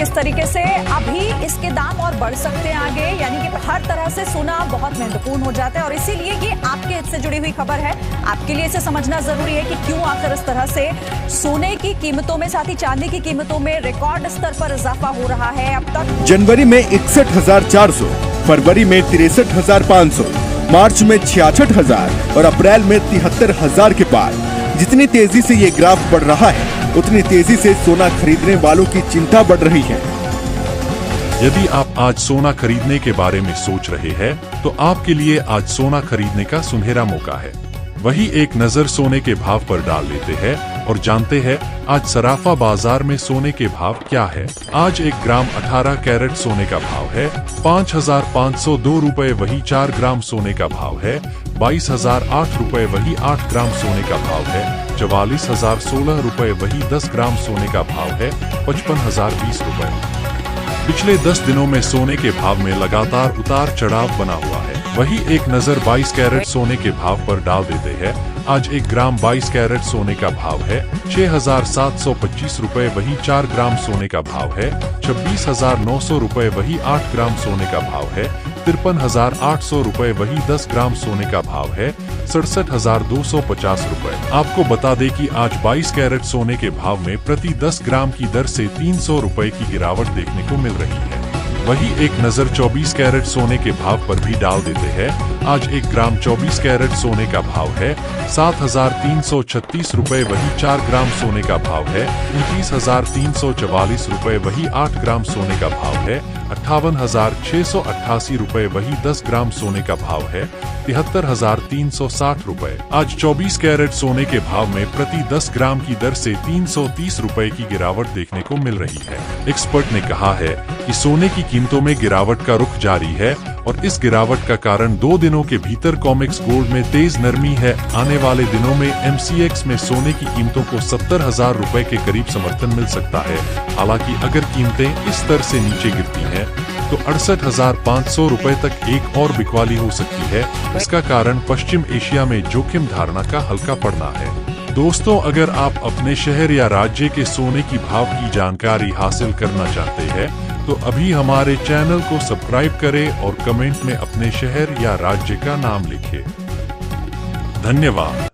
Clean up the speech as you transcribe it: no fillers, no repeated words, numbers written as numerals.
किस तरीके से अभी इसके दाम और बढ़ सकते हैं आगे, यानी कि हर तरह से सोना बहुत महत्वपूर्ण हो जाता है और इसीलिए ये आपके हित से जुड़ी हुई खबर है। आपके लिए इसे समझना जरूरी है कि क्यों आखिर इस तरह से सोने की कीमतों में, साथ ही चांदी की कीमतों में रिकॉर्ड स्तर पर इजाफा हो रहा है। अब तक जनवरी में 61,400, फरवरी में 63,500, मार्च में 66,000 और अप्रैल में 73,000 के पार। जितनी तेजी से ये ग्राफ बढ़ रहा है, उतनी तेजी से सोना खरीदने वालों की चिंता बढ़ रही है। यदि आप आज सोना खरीदने के बारे में सोच रहे हैं, तो आपके लिए आज सोना खरीदने का सुनहरा मौका है। वही एक नजर सोने के भाव पर डाल लेते हैं और जानते हैं आज सराफा बाजार में सोने के भाव क्या है। आज 1 ग्राम 18 कैरेट सोने का भाव है 5,502 रुपए। वही 4 ग्राम सोने का भाव है 22,008 रुपए। वही 8 ग्राम सोने का भाव है 44,016 रुपए। वही 10 ग्राम सोने का भाव है 55,020 रुपए। पिछले 10 दिनों में सोने के भाव में लगातार उतार चढ़ाव बना हुआ है। वही एक नजर 22 कैरेट सोने के भाव पर डाल देते हैं। आज 1 ग्राम 22 कैरेट सोने का भाव है 6,725 रुपए। वही 4 ग्राम सोने का भाव है 26,900 रुपए। वही 8 ग्राम सोने का भाव है 53,800 रुपए। वही 10 ग्राम सोने का भाव है 67,250 रुपए। आपको बता दें कि आज 22 कैरेट सोने के भाव में प्रति 10 ग्राम की दर से 300 रुपए की गिरावट देखने को मिल रही है। वही एक नजर 24 कैरेट सोने के भाव पर भी डाल देते हैं। आज 1 ग्राम 24 कैरेट सोने का भाव है 7,336 रुपए। वही 4 ग्राम सोने का भाव है 29,344 रुपए। वही 8 ग्राम सोने का भाव है 58,688 रुपए। वही 10 ग्राम सोने का भाव है 73,360 रुपए। आज 24 कैरेट सोने के भाव में प्रति 10 ग्राम की दर से 330 रुपए की गिरावट देखने को मिल रही है। एक्सपर्ट ने कहा है कि सोने की कीमतों में गिरावट का रुख जारी है और इस गिरावट का कारण 2 दिनों के भीतर कॉमेक्स गोल्ड में तेज नरमी है। आने वाले दिनों में MCX में सोने की कीमतों को 70,000 रुपए के करीब समर्थन मिल सकता है। हालांकि अगर कीमतें इस स्तर से नीचे गिरती हैं, तो 68,500 रुपए तक एक और बिकवाली हो सकती है। इसका कारण पश्चिम एशिया में जोखिम धारणा का हल्का पड़ना है। दोस्तों, अगर आप अपने शहर या राज्य के सोने की भाव की जानकारी हासिल करना चाहते हैं, तो अभी हमारे चैनल को सब्सक्राइब करें और कमेंट में अपने शहर या राज्य का नाम लिखें। धन्यवाद।